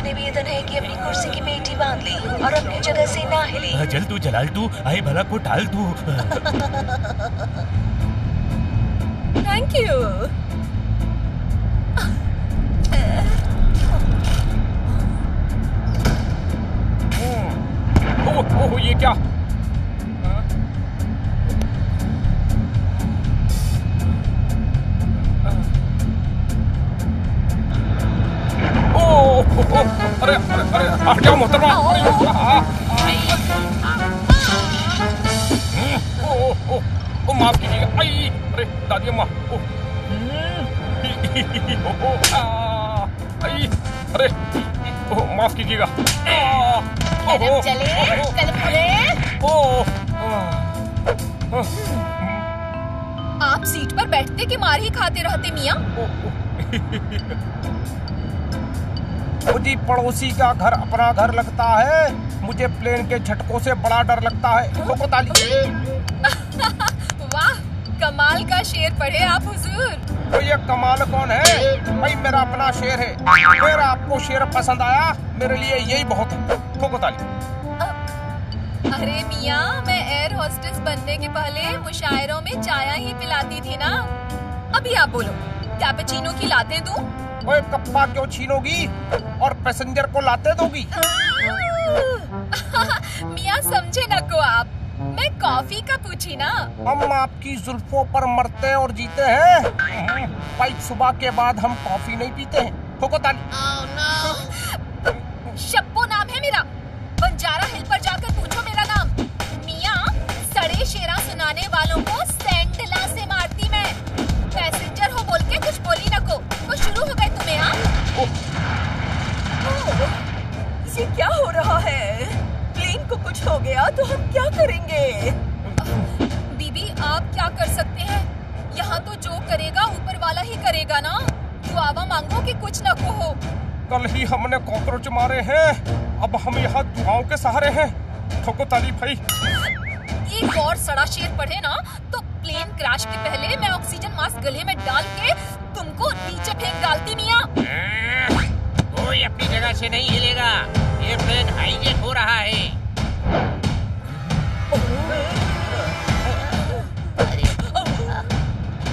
इतने वेदन है कि अपनी कुर्सी की पेटी बांध ली और अपनी जगह से ना हिली। चल तू जलाल तू आई भला को टाल तू। Thank you. ओह ये क्या? अरे अरे अरे हट जाओ मोहतरमा। ओ माफ कीजिएगा। आई अरे दादी अम्मा। आई अरे माफ कीजिएगा। कदम चले कदम खुले। आप सीट पर बैठते कि मार ही खाते रहते मियाँ? मुझे पड़ोसी का घर अपना घर लगता है। मुझे प्लेन के झटकों से बड़ा डर लगता है। लोगों ताली। वाह कमाल का शेर पढ़े आप हुजूर। तो ये कमाल कौन है? भाई मेरा अपना शेर है। अगर आपको शेर पसंद आया मेरे लिए यही बहुत है। लोगों ताली। अरे मियाँ मैं एयर होस्टेस बनने के पहले मुशायरों में चाय ही पिलाती थी ना। अभी आप बोलो कैपेचिनो की लाते दूं? ओए कप्पा क्यों छीनोगी और पैसेंजर को लाते दोगी? मियाँ समझे न को आप, मैं कॉफी का पूछी ना। हम आपकी जुल्फों पर मरते और जीते हैं। भाई सुबह के बाद हम कॉफी नहीं पीते हैं। ठोको ताली। शप्पो नाम है मेरा। बंजारा हिल पर जाकर पूछो मेरा नाम। मियाँ सड़े शेरा सुनाने वालों को सैंडला से मारती मैं। पैसेंजर हो बोल के कुछ बोली न को। वो शुरू हो गए तुम्हें? हाँ ये क्या हो रहा है? प्लेन को कुछ हो गया तो हम क्या करेंगे? बीबी आप क्या कर सकते हैं? यहाँ तो जो करेगा ऊपर वाला ही करेगा ना। दुआवा मांगो कि कुछ न को हो। कल ही हमने कॉकरोच मारे हैं, अब हम यहाँ दुआओं के सहारे हैं। ठोको ताली भाई। एक और सड़ा शेर पढ़े ना तो प्लेन क्रैश के पहले मैं ऑक्सीजन मास्क गले में डाल के तुमको नीचे फेंक डालती मियाँ। कोई अपनी जगह से नहीं हिलेगा। ये प्लेन हाईजैक हो रहा है।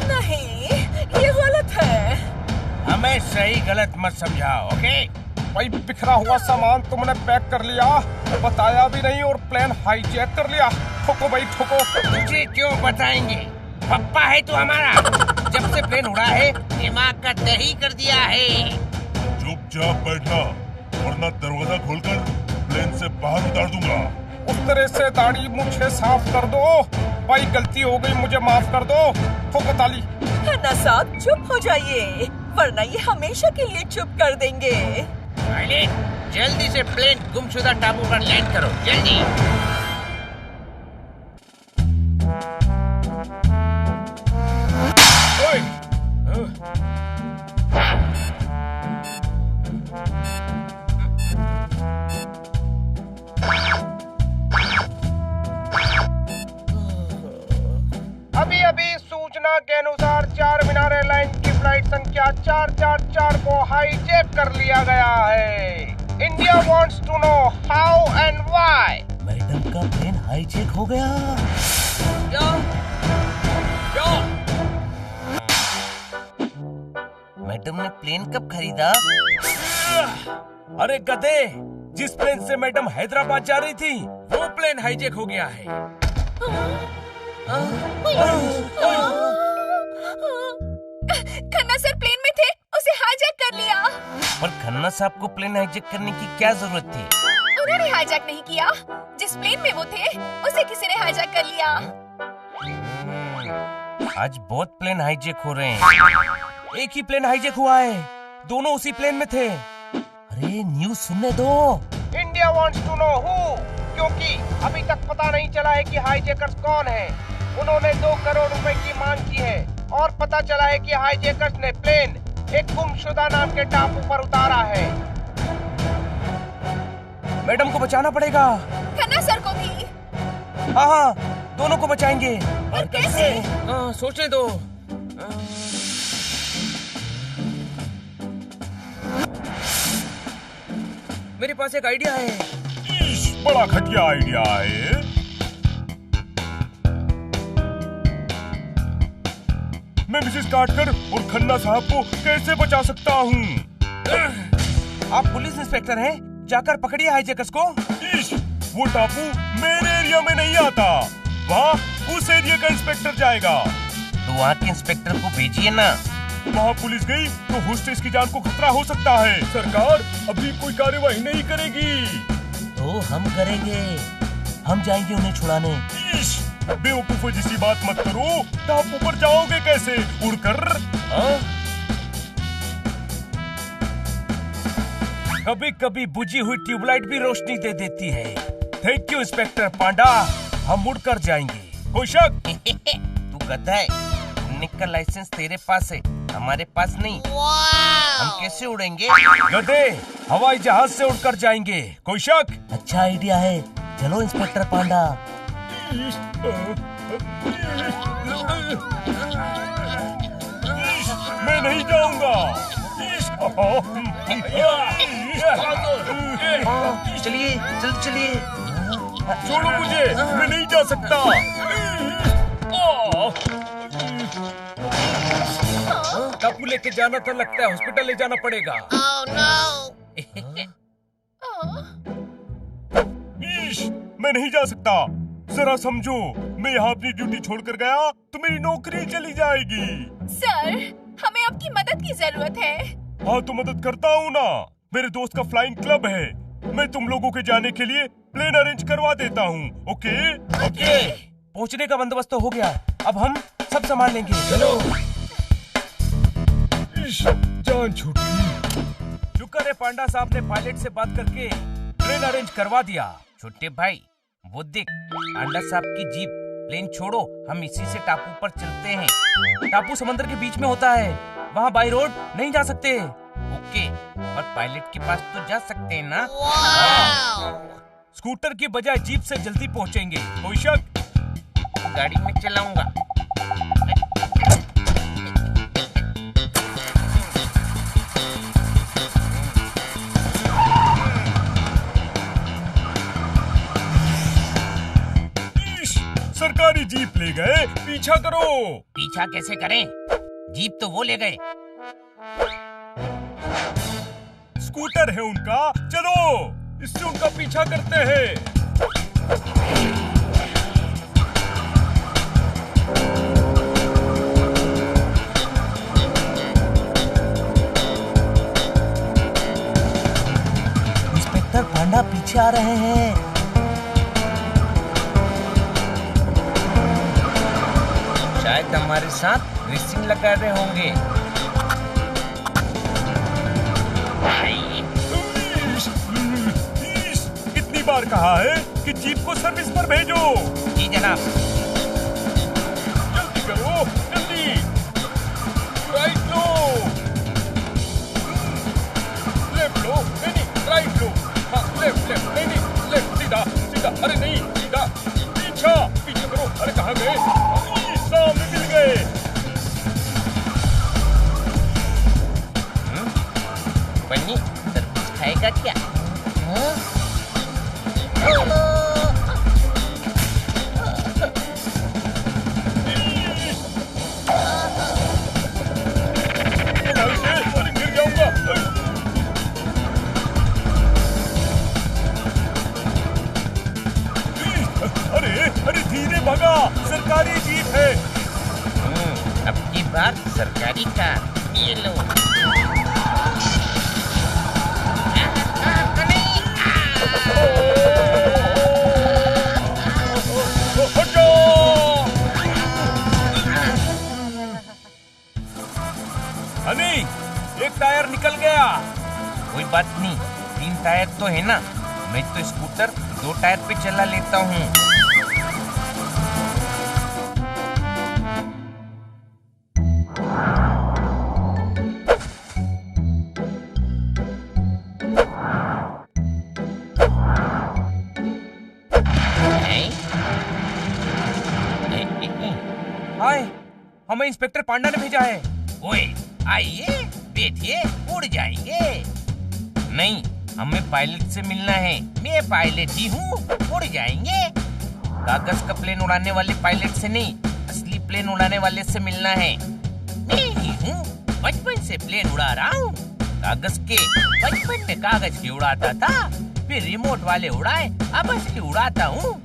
नहीं ये गलत है। हमें सही गलत मत समझाओ, ओके? भाई बिखरा हुआ सामान तुमने पैक कर लिया, बताया भी नहीं और प्लेन हाईजैक कर लिया। ठोको भाई ठोको। तुझे क्यों बताएंगे? पप्पा है तू हमारा। जब से प्लेन उड़ा है दिमाग का दही कर दिया है। चुपचाप बैठना वरना दरवाजा खोलकर प्लेन से बाहर उतार दूंगा। उस तरह से दाढ़ी मुझे साफ कर दो। भाई गलती हो गई, मुझे माफ कर दो। ठोको ताली। खन्ना साहब चुप हो जाइए वरना ये हमेशा के लिए चुप कर देंगे। पायलट जल्दी से प्लेन गुमशुदा टापू पर लैंड करो, जल्दी। अभी अभी सूचना के अनुसार 4 मीनार एयरलाइन की फ्लाइट संख्या 444 को हाईजैक कर लिया गया है। India wants to know how and why. Madam का प्लेन हाईजैक हो गया। मैडम ने प्लेन कब खरीदा? अरे गधे, जिस प्लेन से मैडम हैदराबाद जा रही थी वो प्लेन हाईजैक हो गया है। खन्ना सर प्लेन में थे, उसे हाईजैक कर लिया। पर खन्ना साहब को प्लेन हाईजैक करने की क्या जरूरत थी? उन्होंने हाईजैक नहीं किया, जिस प्लेन में वो थे उसे किसी ने हाईजैक कर लिया। आज बहुत प्लेन हाईजैक हो रहे हैं। एक ही प्लेन हाईजैक हुआ है, दोनों उसी प्लेन में थे। अरे न्यूज़ सुनने दो। India wants to know who, क्योंकि अभी तक पता नहीं चला है कि हाईजैकर्स कौन है। उन्होंने 2 करोड़ रुपए की मांग की है और पता चला है कि हाईजैकर्स ने प्लेन एक गुमशुदा नाम के टापू पर उतारा है। मैडम को बचाना पड़ेगा। खन्ना सर को भी। हाँ, दोनों को बचाएंगे। पर कैसे? सोचने दो। मेरे पास एक आइडिया है। इश, बड़ा घटिया आइडिया है। मैं मिसेस काटकर और खन्ना साहब को कैसे बचा सकता हूँ? आप पुलिस इंस्पेक्टर हैं, जाकर पकड़िए हाईजैकर्स को। इश, वो टापू मेरे एरिया में नहीं आता, वहाँ उस एरिया का इंस्पेक्टर जाएगा। तो वहाँ के इंस्पेक्टर को भेजिए ना। वहाँ पुलिस गई तो होस्टेस की जान को खतरा हो सकता है। सरकार अभी कोई कार्यवाही नहीं करेगी। तो हम करेंगे, हम जाएंगे उन्हें छुड़ाने। इश, बेवकूफों जैसी बात मत करो। टापू पर जाओगे कैसे? उड़कर? कभी कभी बुझी हुई ट्यूबलाइट भी रोशनी दे देती है। थैंक यू इंस्पेक्टर पांडा, हम उड़कर जाएंगे। कोई शक? तू गधा है, उड़ने का लाइसेंस तेरे पास है, हमारे पास नहीं। हम कैसे उड़ेंगे? गधे, हवाई जहाज से उड़कर जाएंगे। कोई शक? अच्छा आइडिया है, चलो इंस्पेक्टर पांडा। मैं नहीं जाऊंगा। चलिए, चलिए। छोड़ो मुझे, मैं नहीं जा सकता। टापू लेके जाना तो लगता है हॉस्पिटल ले जाना पड़ेगा। इश, मैं नहीं जा सकता। जरा समझो, मैं यहाँ अपनी ड्यूटी छोड़कर गया तो मेरी नौकरी चली जाएगी। सर, हमें आपकी मदद की जरूरत है। हाँ तो मदद करता हूँ ना। मेरे दोस्त का फ्लाइंग क्लब है, मैं तुम लोगों के जाने के लिए प्लेन अरेंज करवा देता हूँ। ओके? ओके, पहुँचने का बंदोबस्त तो हो गया, अब हम सब संभाल लेंगे। चलो। इश, जान छूटी। शुक्र है पांडा साहब ने पायलट से बात करके प्लेन अरेंज करवा दिया। छोटे भाई, वो देख, पांडा साहब की जीप। प्लेन छोड़ो, हम इसी से टापू पर चलते हैं। टापू समंदर के बीच में होता है, वहाँ बाई रोड नहीं जा सकते। ओके, पर पायलट के पास तो जा सकते हैं ना? स्कूटर की बजाय जीप से जल्दी पहुँचेंगे। कोई शक? गाड़ी में चलाऊंगा। सरकारी जीप ले गए, पीछा करो। पीछा कैसे करें? जीप तो वो ले गए। स्कूटर है उनका, चलो इससे उनका पीछा करते हैं। इंस्पेक्टर पांडा पीछे आ रहे हैं। शायद हमारे साथ रेसिंग लगा रहे होंगे। कितनी बार कहा है कि जीप को सर्विस पर भेजो। जी जनाब। जल्दी करो, जल्दी। राइट लो, लेफ्ट लो, नहीं राइट लो। हाँ, लेफ्ट लेफ्ट, नहीं लेफ्ट, सीधा सीधा। अरे नहीं, सीधा। पीछा पीछे करो। अरे कहाँ गए? सामने मिल गए। बन्नी, तरबूज खाएगा क्या? अरे गिर जाऊंगा। अरे धीरे भगा, सरकारी जीप है। अब की बार सरकारी कार। ये लो। हनी, एक टायर निकल गया। कोई बात नहीं, 3 टायर तो है ना। मैं तो स्कूटर 2 टायर पे चला लेता हूँ। हाय, हमें इंस्पेक्टर पांडा ने भेजा है। ओए, आइए, बैठिए, उड़ जाएंगे। नहीं, हमें पायलट से मिलना है। मैं पायलट ही हूँ, उड़ जाएंगे। कागज का प्लेन उड़ाने वाले पायलट से नहीं, असली प्लेन उड़ाने वाले से मिलना है। मैं ही हूँ, बचपन से प्लेन उड़ा रहा हूँ। कागज के बचपन में कागज की उड़ाता था, फिर रिमोट वाले उड़ाए, अब असली उड़ाता हूँ।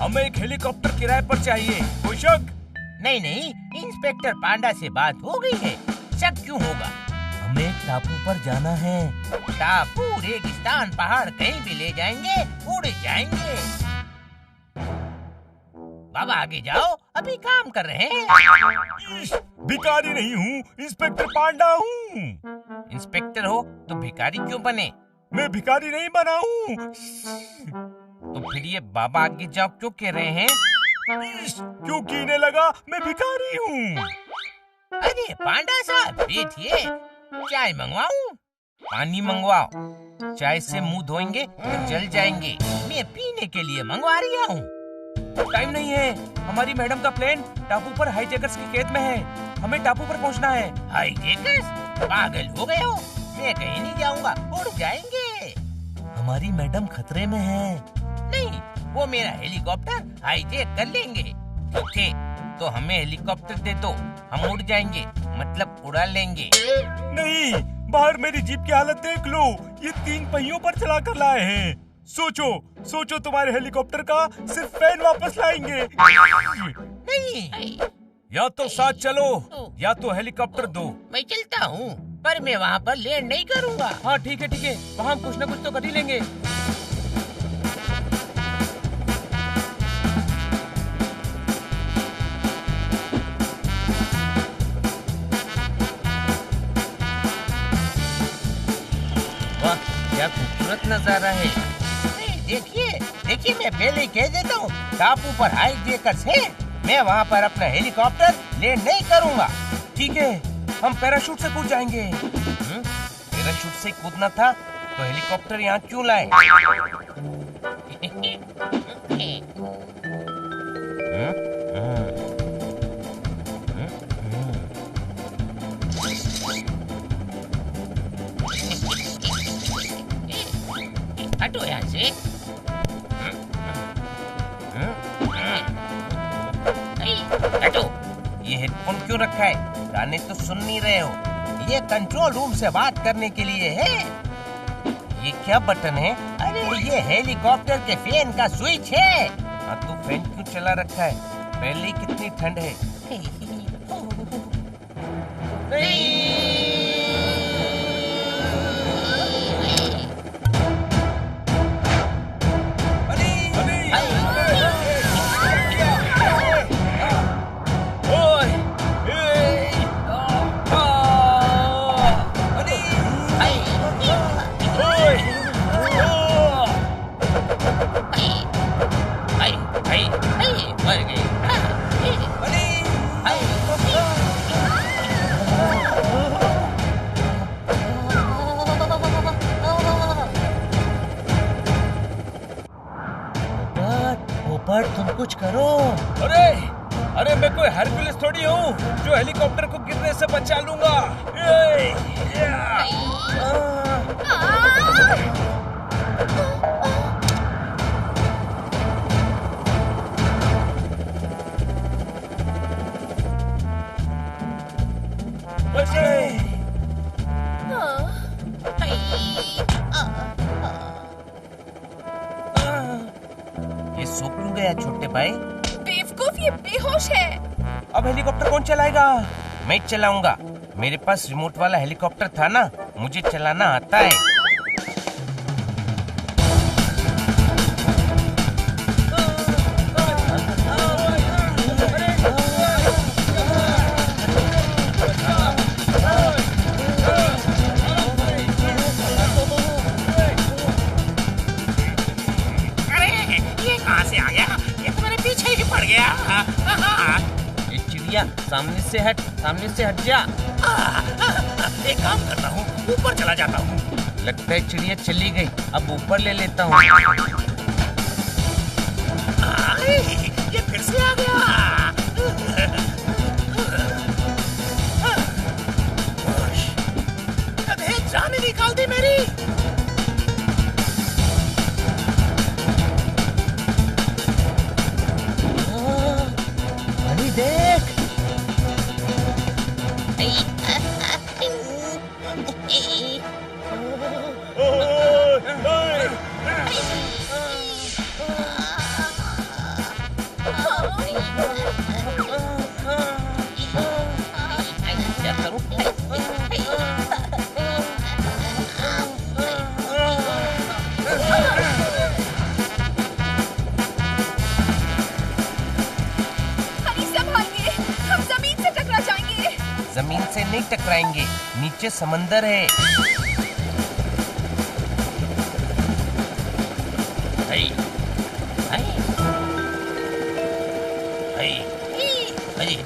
हमें एक हेलीकॉप्टर किराए पर चाहिए, कोई शक? नहीं, इंस्पेक्टर पांडा से बात हो गई है, शक क्यों होगा? हमें एक टापू पर जाना है। टापू, रेगिस्तान, पहाड़ कहीं भी ले जाएंगे, उड़ जाएंगे। बाबा आगे जाओ, अभी काम कर रहे हैं। भिखारी नहीं हूँ, इंस्पेक्टर पांडा हूँ। इंस्पेक्टर हो तो भिखारी क्यों बने? मैं भिखारी नहीं बना हूँ। तो फिर ये बाबा आगे जाओ क्यों कह रहे हैं? क्योंकि इन्हें लगा मैं भिखारी हूँ। अरे पांडा साहब बैठिए, चाय मंगवाऊं? पानी मंगवाओ, चाय से मुंह धोएंगे तो जल जाएंगे। मैं पीने के लिए मंगवा रही हूँ। टाइम नहीं है, हमारी मैडम का प्लेन टापू पर हाईजैकर्स के कैद में है। हमें टापू पर पहुंचना है। हाईजैकर्स? पागल हो गए हो? मैं कहीं नहीं जाऊंगा, उड़ जाएंगे। हमारी मैडम खतरे में है। नहीं, वो मेरा हेलीकॉप्टर हाईजैक कर लेंगे। ठीक है, तो हमें हेलीकॉप्टर दे दो, हम उड़ जाएंगे, मतलब उड़ा लेंगे। नहीं, बाहर मेरी जीप की हालत देख लो, ये 3 पहियों पर चला कर लाए हैं। सोचो तुम्हारे हेलीकॉप्टर का सिर्फ फैन वापस लाएंगे। नहीं, या तो साथ चलो या तो हेलीकॉप्टर दो। मैं चलता हूँ, पर मैं वहाँ पर लैंड नहीं करूँगा। हाँ ठीक है, वहाँ हम कुछ न कुछ तो कर ही लेंगे। वाह, क्या खूबसूरत नजारा है। देखिए, मैं पहले ही कह देता हूँ, टापू पर हाईजैकर्स है। मैं वहाँ पर अपना हेलीकॉप्टर लैंड नहीं करूँगा। ठीक है, हम पैराशूट से कूद जाएंगे। पैराशूट से कूदना था तो हेलीकॉप्टर यहाँ क्यों लाए? हटो यहाँ से। हटो, ये हेडफोन क्यों रखा है? गाने तो सुन नहीं रहे हो। ये कंट्रोल रूम से बात करने के लिए है। ये क्या बटन है? अरे ये हेलीकॉप्टर के फैन का स्विच है। हाँ तो फैन क्यों चला रखा है? पहले ही कितनी ठंड है। पर तुम कुछ करो। अरे मैं कोई हरकुलिस थोड़ी हूँ जो हेलीकॉप्टर को गिरने से बचा लूंगा। ये सो क्यों गया छोटे भाई? बेवकूफ, ये बेहोश है। अब हेलीकॉप्टर कौन चलाएगा? मैं चलाऊंगा, मेरे पास रिमोट वाला हेलीकॉप्टर था ना, मुझे चलाना आता है। ये चिड़िया सामने से हट जा। एक काम करता हूँ, ऊपर चला जाता हूँ। लगता है चिड़िया चली गई, अब ऊपर ले लेता हूँ। ये फिर से आ गया। गधे जान निकाल दी मेरी। नहीं टकराएंगे, नीचे समंदर है।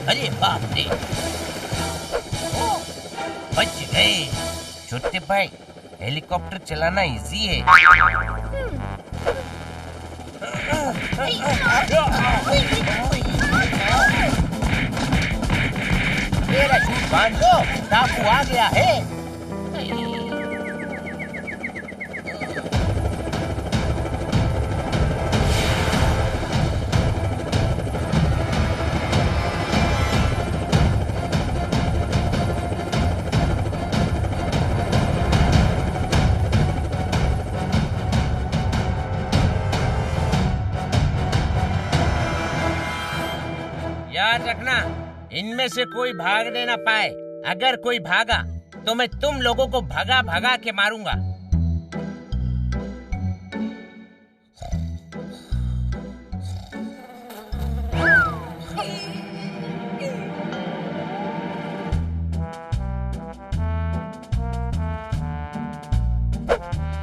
अरे बाप रे, बच गए। छोटे भाई, हेलीकॉप्टर चलाना इजी है। पैराशूट बांध दो, टापू आ गया है। याद रखना, इनमें से कोई भागने ना पाए। अगर कोई भागा तो मैं तुम लोगों को भगा भगा के मारूंगा।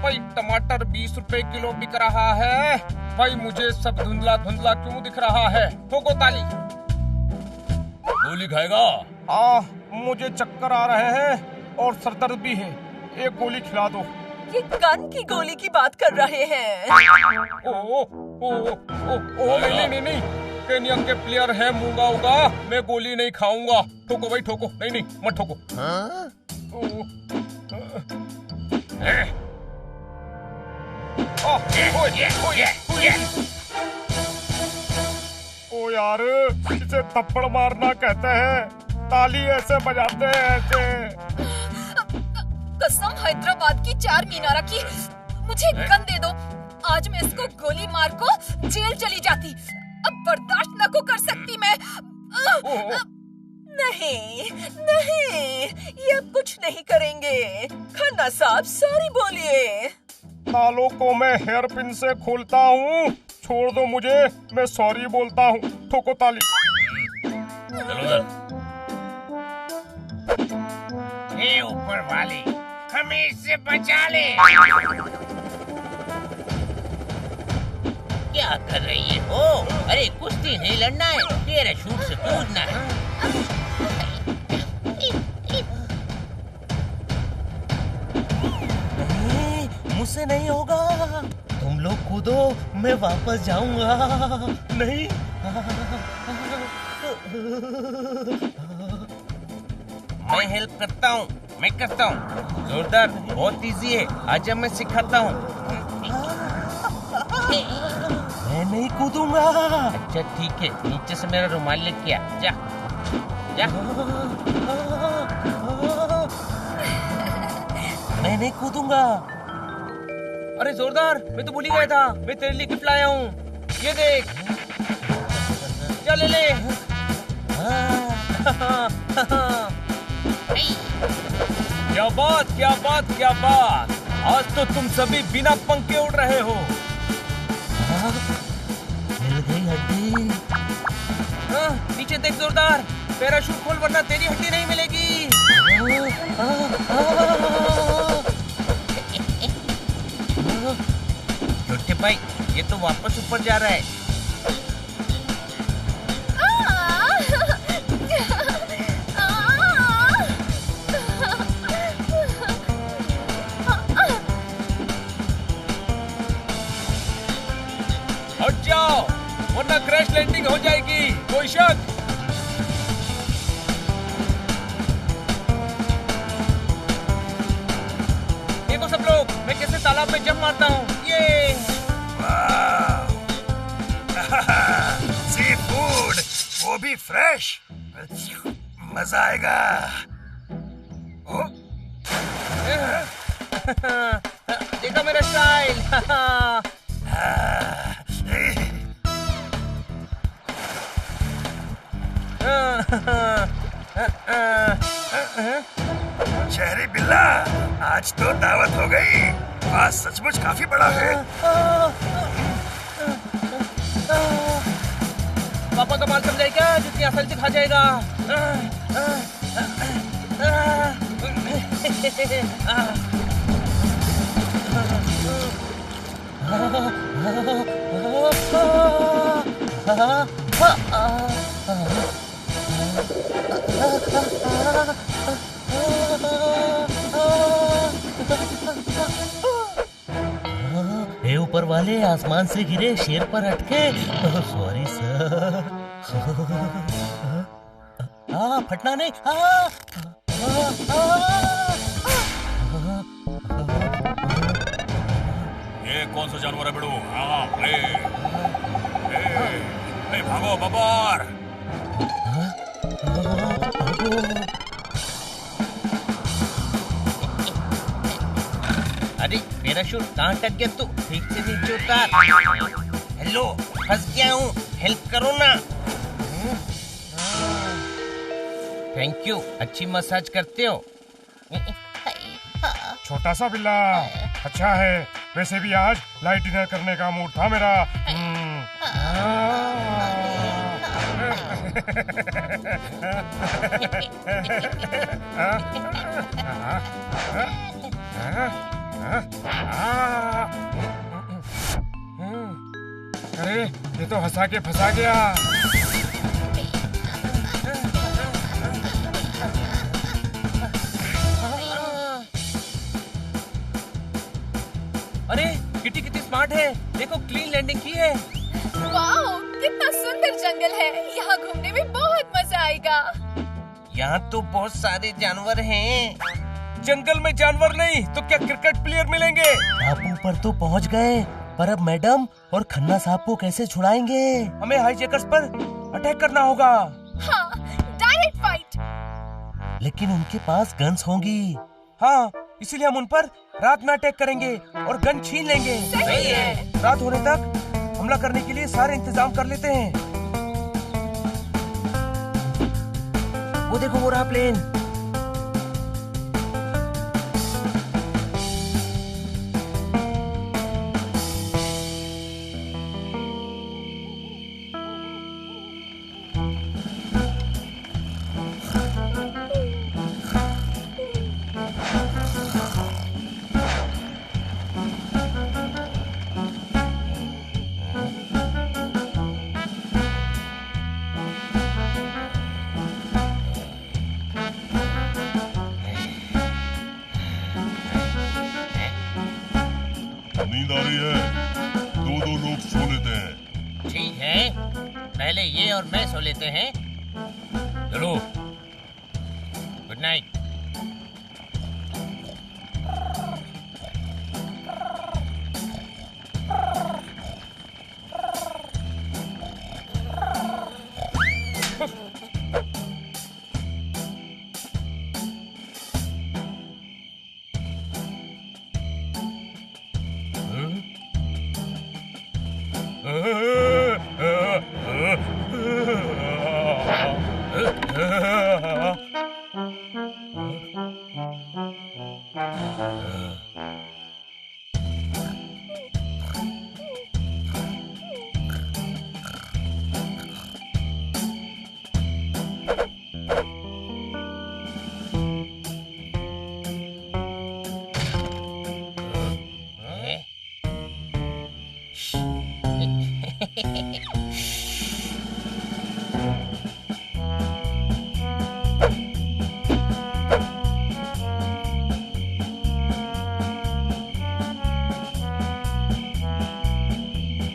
भाई टमाटर 20 रुपए किलो बिक रहा है। भाई मुझे सब धुंधला धुंधला क्यों दिख रहा है? ठोको ताली। गोली खाएगा? मुझे चक्कर आ रहे हैं और सरदर्द भी है। एक गोली खिला दो। ये गन की गोली की बात कर रहे हैं। नहीं, केनिया के प्लेयर है मूंगा होगा। मैं गोली नहीं खाऊंगा। ठोको भाई ठोको। नहीं मत ठोको। ओ यार, इसे थप्पड़ मारना कहते हैं। ताली ऐसे बजाते हैं ऐसे। कसम हैदराबाद की चार मीनारा की, मुझे गन दे दो। आज मैं इसको गोली मार को जेल चली जाती। अब बर्दाश्त न को कर सकती मैं। नहीं, ये अब कुछ नहीं करेंगे। खन्ना साहब सॉरी बोलिए। तालों को मैं हेयर पिन से खोलता हूँ। छोड़ दो मुझे, मैं सॉरी बोलता हूँ। ठोको ताली। हे ऊपर वाले, हमें इससे बचा ले। क्या कर रही हो? अरे कुश्ती नहीं लड़ना है, पैराशूट से कूदना है। मुझसे नहीं होगा। तुम लोग कूदो, मैं वापस जाऊंगा। नहीं। मैं हेल्प करता हूँ, मैं करता हूँ। जोरदार, बहुत इजी है। आजा मैं सिखाता हूँ। मैं नहीं कूदूंगा। अच्छा ठीक है, नीचे से मेरा रुमाल लेके आ। जा जा। मैं नहीं कूदूंगा। अरे जोरदार, मैं तो भूल ही गया था। मैं तेरे लिए गिफ्ट लाया हूँ, ये देख। चल ले। क्या बात, क्या बात, क्या बात। आज तो तुम सभी बिना पंख के उड़ रहे हो। मिल गई हड्डी। नीचे देख जोरदार, पैराशूट खोल वरना तेरी हड्डी नहीं मिलेगी। छोटे भाई, ये तो वापस ऊपर जा रहा है। हट जाओ वरना क्रैश लैंडिंग हो जाएगी। कोई शक? देखो सब लोग, मैं कैसे तालाब में जंप मारता हूँ। ये सी फूड, वो भी फ्रेश। मजा आएगा। देखो मेरा स्टाइल। शहरी बिल्ला, आज तो दावत हो गई। आज सचमुच काफी बड़ा है। पापा का माल समझाएगा, जितनी आसानी से खा जाएगा। हे ऊपर वाले, आसमान से गिरे शेर पर अटके। Sorry sir. फटना नहीं। ये कौन सा जानवर है बेड़ू? भागो बब्बर। अरे पैराशूट कहाँ अटक गया तू? ठीक से नीचे उतार। हेलो, फंस गया हूँ, हेल्प करो ना। थैंक यू, अच्छी मसाज करते हो। छोटा सा बिल्ला, अच्छा है। वैसे भी आज लाइट डिनर करने का मूड था मेरा। अरे ये तो हंसा के फंसा गया। अरे किटी कितनी स्मार्ट है, देखो क्लीन लैंडिंग की है। वाओ, कितना सुंदर जंगल है। यहाँ घूमने में बहुत मजा आएगा। यहाँ तो बहुत सारे जानवर हैं। जंगल में जानवर नहीं तो क्या क्रिकेट प्लेयर मिलेंगे? टापू पर तो पहुंच गए, पर अब मैडम और खन्ना साहब को कैसे छुड़ाएंगे? हमें हाईजैकर्स पर अटैक करना होगा। हाँ, डायरेक्ट फाइट। लेकिन उनके पास गन्स होंगी। हाँ, इसीलिए हम उन पर रात में अटैक करेंगे और गन छीन लेंगे। सही है। रात होने तक हमला करने के लिए सारे इंतजाम कर लेते हैं। वो देखो, वो रहा प्लेन। नींद आ रही है, दो लोग सो लेते हैं। ठीक है, पहले ये और मैं सो लेते हैं। चलो, गुड नाइट।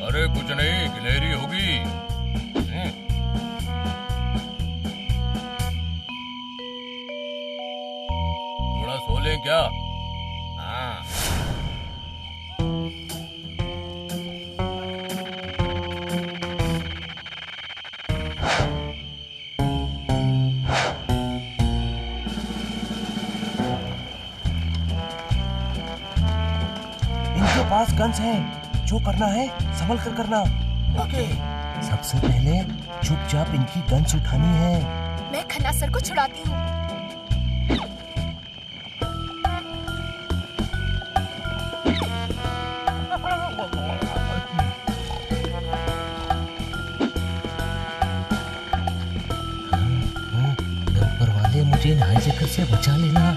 अरे कुछ नहीं, गिलहरी होगी। थोड़ा सो लें क्या? हाँ, इनके पास गन्स हैं, जो करना है संभल कर करना। ओके। सबसे पहले चुपचाप इनकी गन्स उठानी है। मैं खन्ना सर को छुड़ाती हूँ। ऊपर वाले, मुझे इन हाईजैकर से बचा लेना।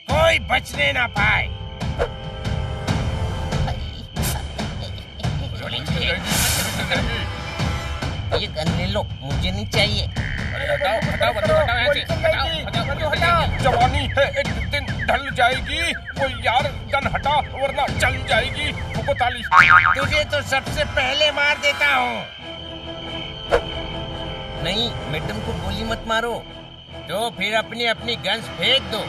कोई बचने ना पाए। ये गन ले लो, मुझे नहीं चाहिए। हटाओ हटाओ हटाओ हटाओ हटाओ हटाओ। जवानी है एक दिन ढल जाएगी। वो यार गन हटा वरना चल जाएगी। ठोको ताली। तुझे तो सबसे पहले मार देता हूँ। नहीं, मैडम को गोली मत मारो। तो फिर अपनी अपनी गन्स फेंक दो।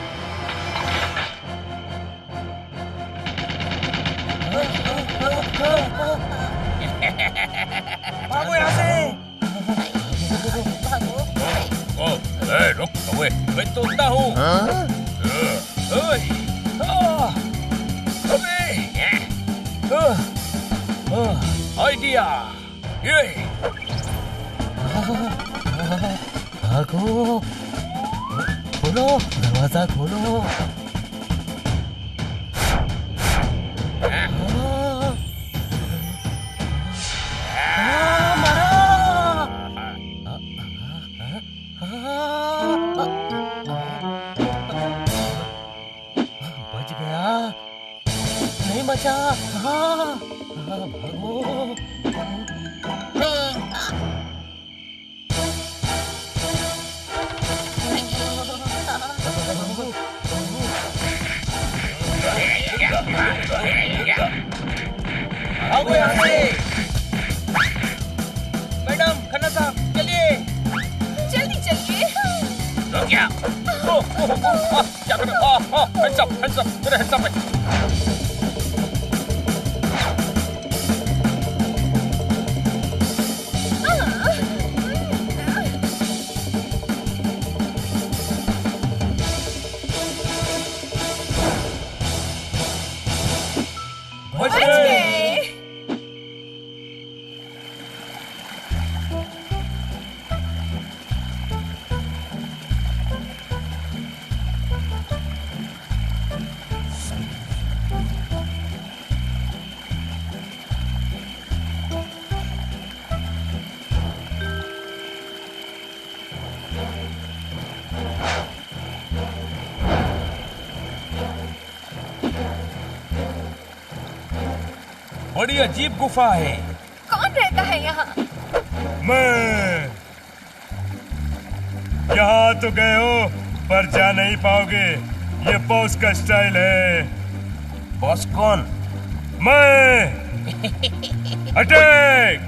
भागो यहाँ से। रुक, मैं तोड़ता हूँ। आइडिया ये। भागो, खोलो दरवाजा खोलो। बच गया, नहीं बचा। हाँ, भागो। भागो यहाँ से। मैडम, खन्ना साहब, चलिए। जल्दी चलिए। तो क्या? क्या कर रहे हो? हैंड्स अप, मेरे हैंड्स अप है। बच गए। बड़ी अजीब गुफा है। कौन रहता है यहाँ? मैं। यहाँ तो गए हो पर जा नहीं पाओगे। ये बॉस का स्टाइल है। बॉस कौन? मैं। अटैक।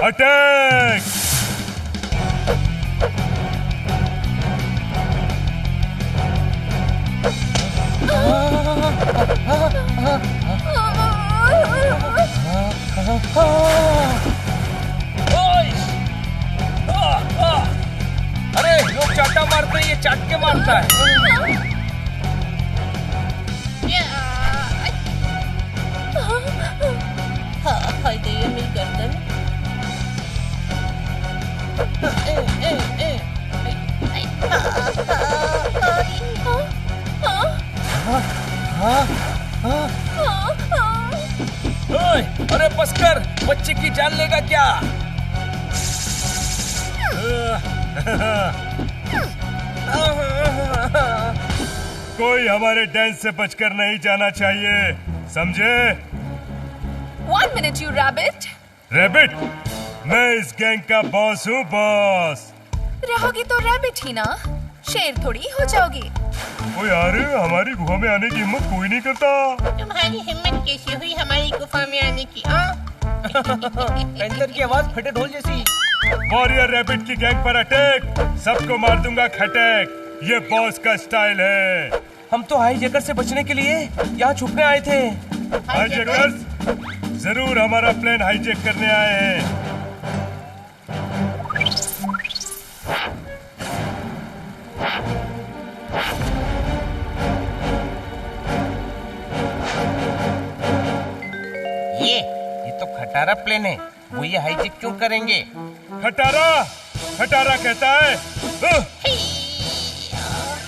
अटैक। अरे लोग चाटा मारते हैं, ये चाट के मारता है। हाय गई मेरी गर्दन। अरे बस कर, बच्चे की जान लेगा क्या? कोई हमारे डांस से बचकर नहीं जाना चाहिए, समझे? 1 minute, you rabbit. रैबिट, मैं इस गैंग का बॉस हूँ, बॉस। रहोगी तो रैबिट ही ना, शेर थोड़ी हो जाओगी। ओ यार, हमारी गुफा में आने की हिम्मत कोई नहीं करता। तुम्हारी हिम्मत कैसी हुई हमारी गुफा में आने की? पेंटर की आवाज फटे ढोल जैसी। वॉरियर रैबिट की गैंग पर अटैक। सबको मार दूंगा खटैक। ये बॉस का स्टाइल है। हम तो हाईजैकर से बचने के लिए यहाँ छुपने आए थे। हाईजैकर्स जरूर हमारा प्लेन हाईजैक करने आए हैं। ये तो खटारा प्लेन है। वो ये हाईजैक क्यों करेंगे? खटारा, खटारा कहता है।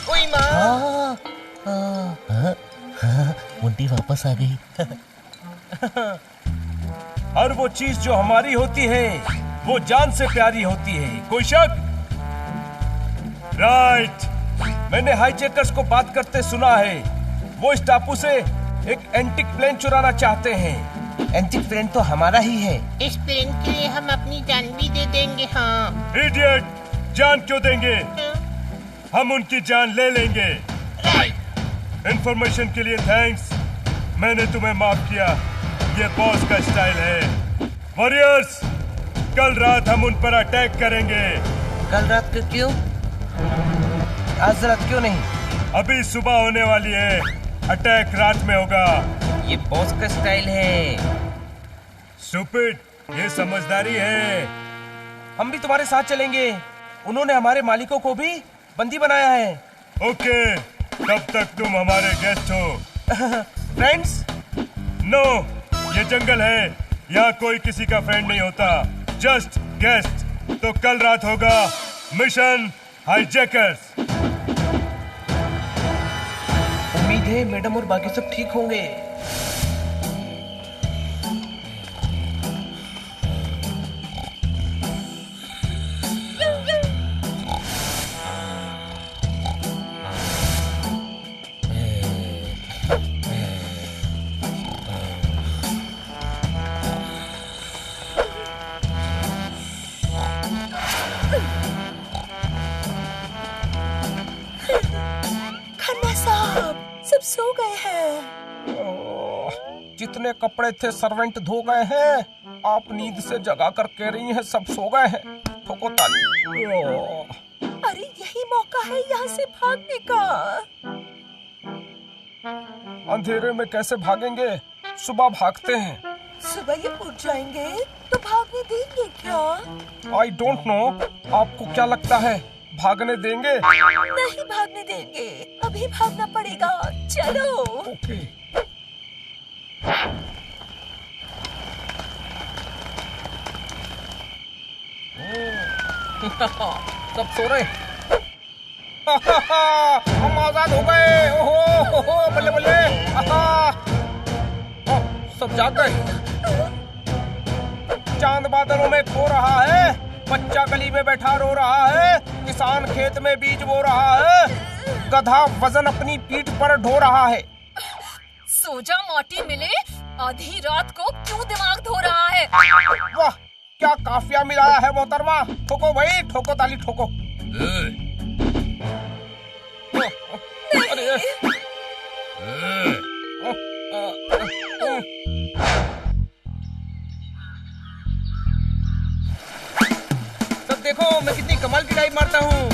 कोई माँ। मुंडी वापस आ गई। हर वो चीज जो हमारी होती है वो जान से प्यारी होती है, कोई शक? राइट। मैंने हाईजैकर्स को बात करते सुना है। वो इस टापू से एक एंटिक प्लेन चुराना चाहते हैं। एंटिक प्लेन तो हमारा ही है। इस प्लेन के लिए हम अपनी जान भी दे देंगे। हाँ इडियट, जान क्यों देंगे? हम उनकी जान ले लेंगे। इंफॉर्मेशन के लिए थैंक्स। मैंने तुम्हें माफ किया। ये बॉस का स्टाइल है। वॉरियर्स, कल रात हम उन पर अटैक करेंगे। कल रात को क्यों? आज रात क्यों नहीं? अभी सुबह होने वाली है। अटैक रात में होगा। ये बॉस का स्टाइल है। स्टूपिड, ये समझदारी है। हम भी तुम्हारे साथ चलेंगे। उन्होंने हमारे मालिकों को भी बंदी बनाया है। ओके, तब तक तुम हमारे गेस्ट हो। फ्रेंड्स? नो, ये जंगल है। यहाँ कोई किसी का फ्रेंड नहीं होता, जस्ट गेस्ट। तो कल रात होगा मिशन हाईजैकर्स। उम्मीद है मैडम और बाकी सब ठीक होंगे। सब सो गए हैं। जितने कपड़े थे सर्वेंट धो गए हैं। आप नींद से जगा कर कह रही हैं सब सो गए हैं। ठोको ताली। अरे यही मौका है यहाँ से भागने का। अंधेरे में कैसे भागेंगे? सुबह भागते हैं। सुबह ये उठ जाएंगे तो भागने देंगे क्या? I don't know. आपको क्या लगता है भागने देंगे? नहीं भागने देंगे। अभी भागना पड़ेगा। चलो। ओके। सब सो रहे। हम आजाद हो गए। ओहो बल्ले बल्ले। सब जाग गए। चांद बादलों में खो रहा है। बच्चा गली में बैठा रो रहा है। किसान खेत में बीज बो रहा है। गधा वजन अपनी पीठ पर ढो रहा है। सो जा मोटी मिले। आधी रात को क्यों दिमाग धो रहा है? वाह, क्या काफिया मिलाया है मोहतरमा। ठोको भाई, ठोको ताली ठोको। अरे सब देखो मैं कितनी कमाल की डाइव मारता हूँ।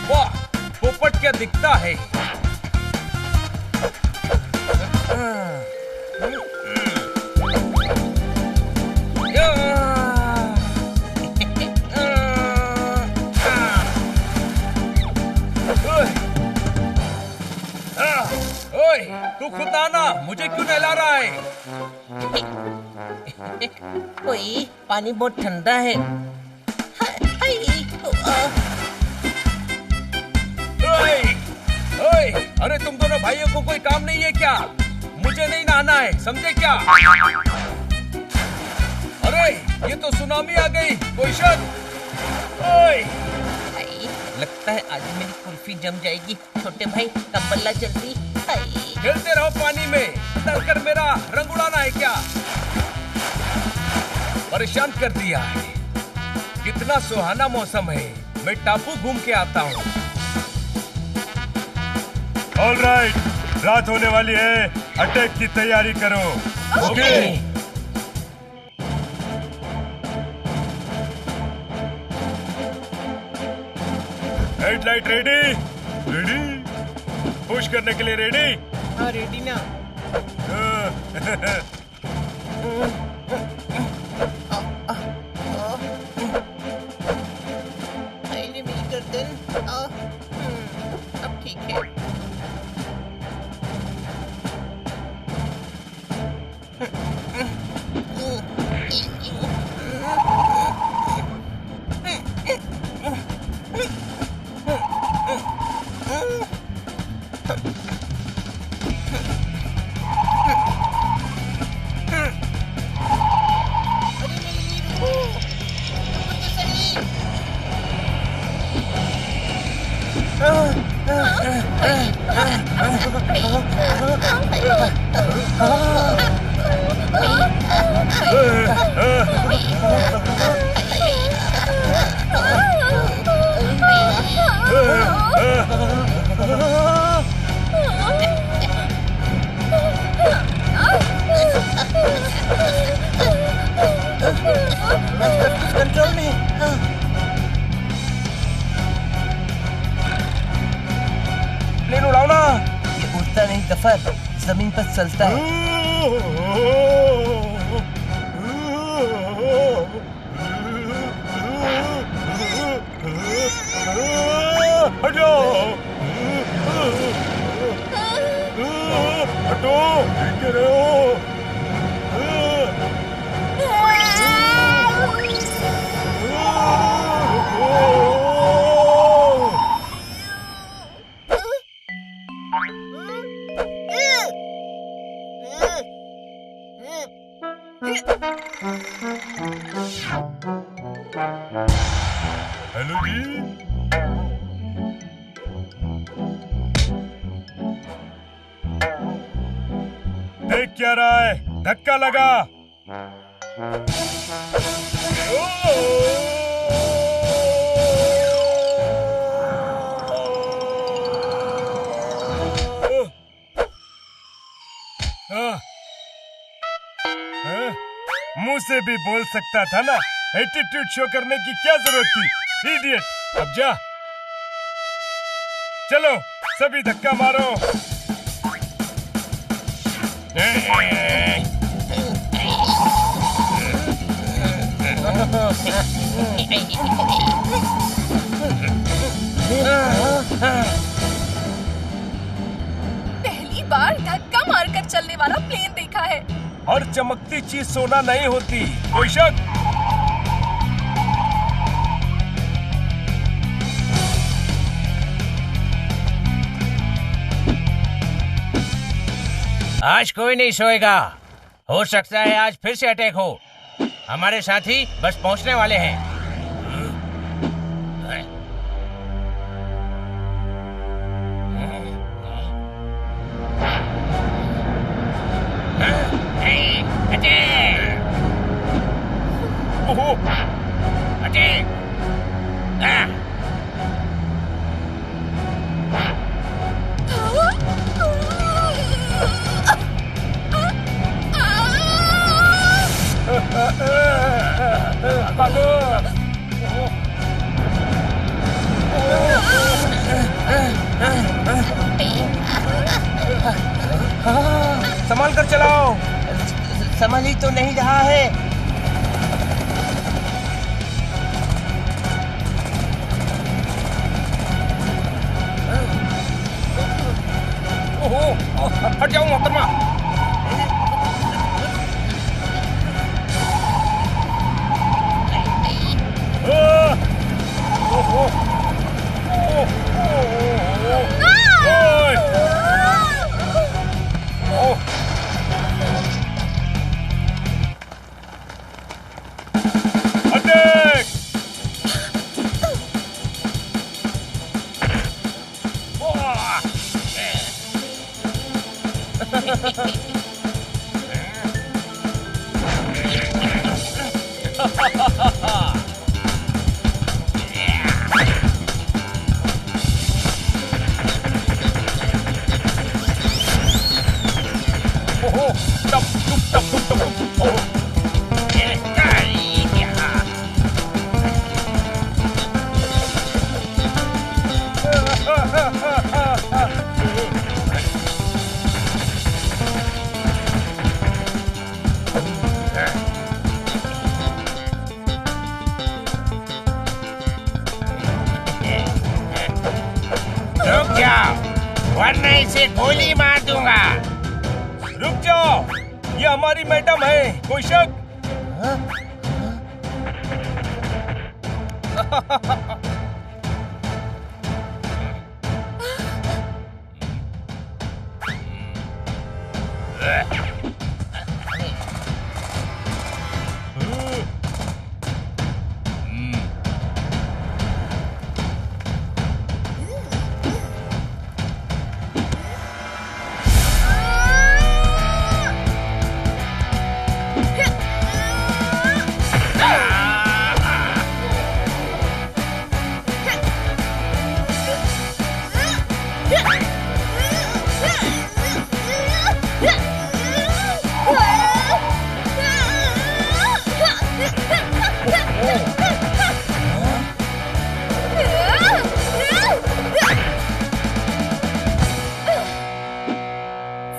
वाह, पोपट क्या दिखता है। ओए, तू खुद आना। मुझे क्यों नहला रहा है? ओए, पानी बहुत ठंडा है। ओए, ओए, अरे तुम दोनों भाइयों को कोई काम नहीं है क्या? मुझे नहीं नहाना है, समझे क्या? अरे ये तो सुनामी आ गई। कोई शक? ओए, लगता है आज मेरी कुल्फी जम जाएगी। छोटे भाई कंबल्ला जल्दी। खेलते रहो पानी में। डरकर मेरा रंग उड़ाना है क्या? परेशान कर दिया है। कितना सुहाना मौसम है। मैं टापू घूम के आता हूँ। ऑलराइट, रात होने वाली है। अटैक की तैयारी करो। Okay. Headlight ready? Ready? Push करने के लिए रेडी? हाँ रेडी ना। अरे मेरी गर्दन। अब ठीक है। कंट्रोल में। प्लेन उड़ाओ ना। ये उड़ता नहीं गफर, जमीन पर चलता है। हटो, हटो, गिर रहे हो। हेलो जी। देख क्या रहा है? धक्का लगा। मुंह से भी बोल सकता था ना। एटीट्यूड शो करने की क्या जरूरत थी? इडियट। अब जा, चलो सभी धक्का मारो। पहली बार धक्का मारकर चलने वाला प्लेन देखा है। और चमकती चीज सोना नहीं होती, कोई शक? आज कोई नहीं सोएगा। हो सकता है आज फिर से अटैक हो। हमारे साथी बस पहुंचने वाले हैं। संभाल कर चलाओ। संभल ही तो नहीं रहा है। हट जाओ मोहतरमा। रुक जाओ, वरना इसे गोली मार दूंगा। रुक जाओ, ये हमारी मैडम है, कोई शक?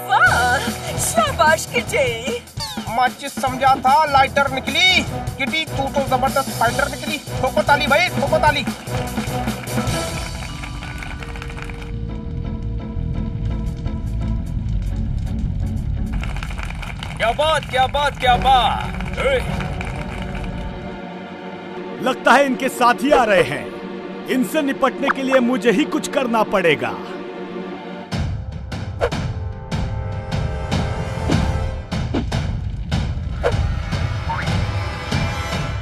वाह, शाबाश किटी। माचिस समझा था, लाइटर निकली। किटी तू तो जबरदस्त फाइटर निकली। ठोको ताली भाई, ठोको ताली। क्या बात, क्या बात, क्या बात। लगता है इनके साथी आ रहे हैं। इनसे निपटने के लिए मुझे ही कुछ करना पड़ेगा।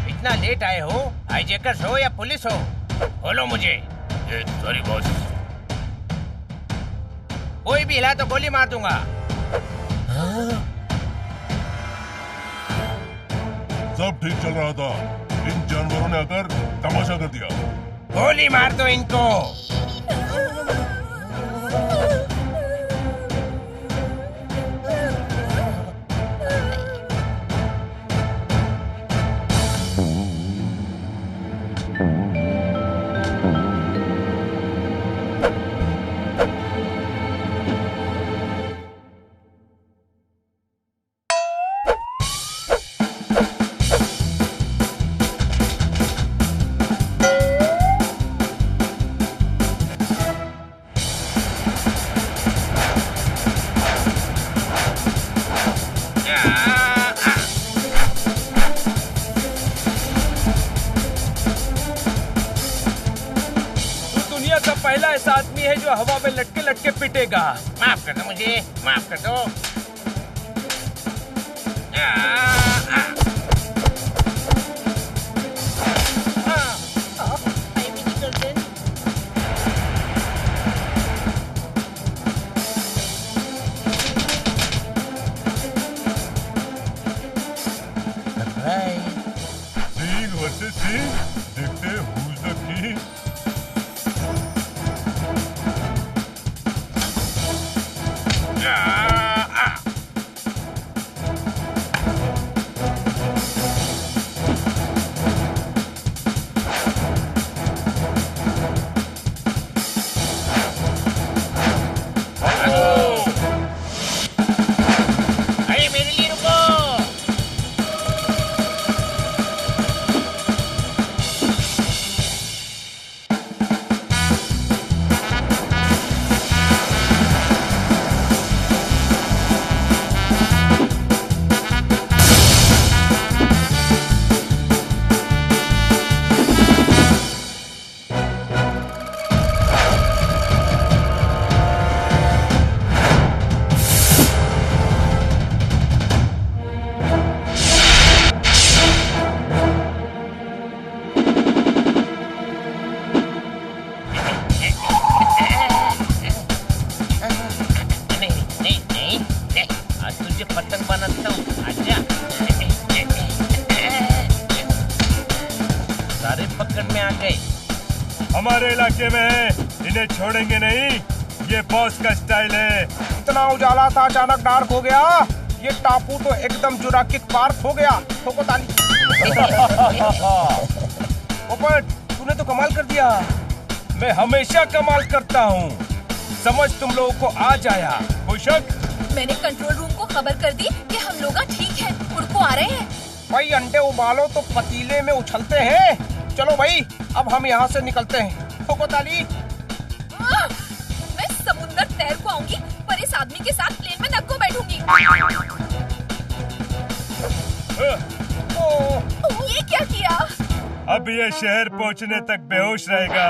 इतना लेट आए हो? हाईजैकर्स हो या पुलिस हो? बोलो मुझे। Sorry boss. कोई भी हिला तो गोली मार दूंगा। सब ठीक चल रहा था, इन जानवरों ने आकर तमाशा कर दिया। गोली मार दो इनको। पहला ऐसा आदमी है जो हवा में लटके लटके पिटेगा। माफ कर दो मुझे, माफ कर दो। Seeing versus seeing, देखते हैं who's the king। अरे मेरे लिए रुको। आज तुझे पतंग बनाता हूँ, आजा। सारे पकड़ में आ गए। हमारे इलाके में है, इन्हें छोड़ेंगे नहीं। ये बॉस का स्टाइल है। इतना उजाला था, अचानक डार्क हो गया। ये टापू तो एकदम जुरासिक पार्क हो गया। ठोको ताली। पोपट, तूने तो कमाल कर दिया। मैं हमेशा कमाल करता हूँ। समझ तुम लोगों को आ जाया। कोई शक? मैंने कंट्रोल रूम को खबर कर दी कि हम लोग ठीक हैं, उड़को आ रहे हैं। भाई अंडे उबालो तो पतीले में उछलते हैं। चलो भाई, अब हम यहाँ से निकलते हैं। ठोको ताली। मैं समुंदर तैर को आऊंगी, पर इस आदमी के साथ प्लेन में नक्को बैठूंगी। ये क्या किया? अब ये शहर पहुंचने तक बेहोश रहेगा।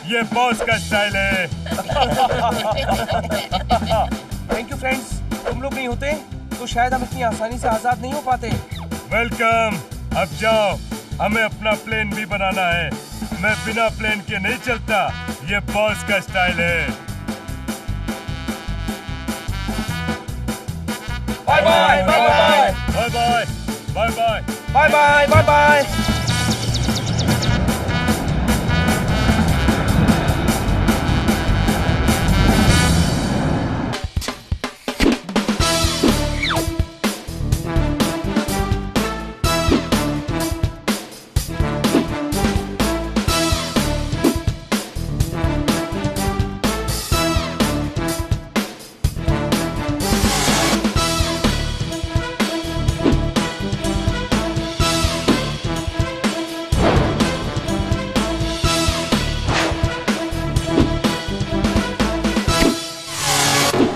ये बॉस का स्टाइल है। थैंक यू फ्रेंड्स, तुम लोग नहीं होते तो शायद हम इतनी आसानी से आजाद नहीं हो पाते। वेलकम, अब जाओ, हमें अपना प्लेन भी बनाना है। मैं बिना प्लेन के नहीं चलता, ये बॉस का स्टाइल है। Bye bye bye bye bye bye bye bye bye bye bye bye.